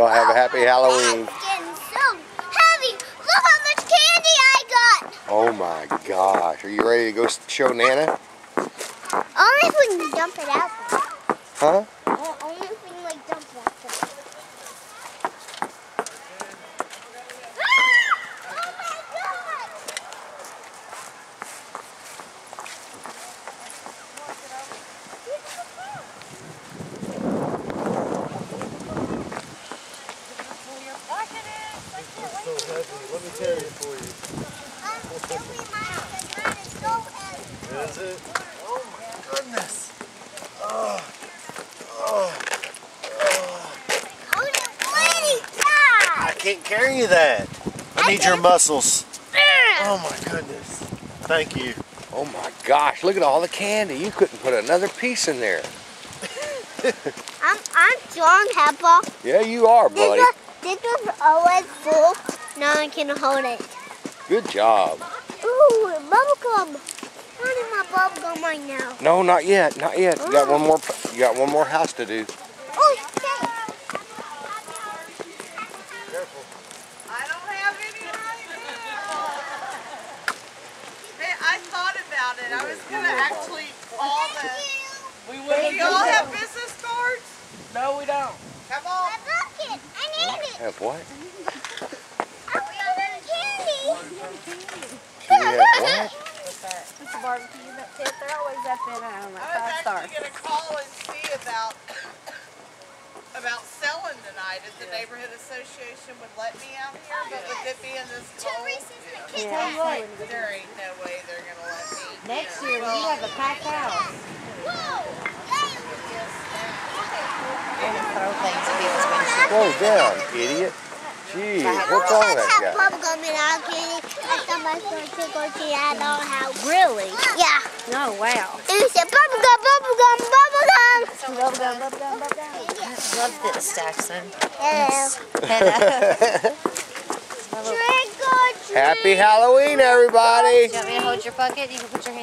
y'all have a happy Halloween. It's getting so heavy. Look how much candy I got. Oh my gosh. Are you ready to go show Nana? Only if we can dump it out there. Huh? Only if we can like dump it out there. Oh my God! So heavy. Let me carry it for you. Is it? Oh my goodness. I can't carry that. I need your muscles. Oh my goodness. Thank you. Oh my gosh, look at all the candy. You couldn't put another piece in there. I'm strong, Peppa. Yeah, you are, buddy. This was always full. Now I can hold it. Good job. Ooh, bubblegum. I need my bubblegum right now. No, not yet. Not yet. You got one more. You got one more house to do. Oh, okay. Careful. I don't have any right now. Hey, I thought about it. I was going to actually call the... Do y'all have business cards? No, we don't. Come on. My bucket. I need it. Have what? I want candy. Do we have what? What's that? It's a barbecue nut tip. They're always up in I that was 5 star. actually going to call and see about selling tonight if the neighborhood association would let me out here, but with it being this cold, there ain't no way they're going to let me. Next year, we have a packed house. Throw things at people's windshield. Slow down, idiot. Gee, what's wrong with that guy? Bubblegum in our candy. I thought my store to go to that old house. Really? Yeah. Oh, wow. And we said bubblegum, bubblegum, bubblegum. Bubblegum, bubblegum, bubblegum. Love this, Jackson. Hello. Trick or treat. Happy Halloween, everybody. Do you want me to hold your bucket? You can put your hand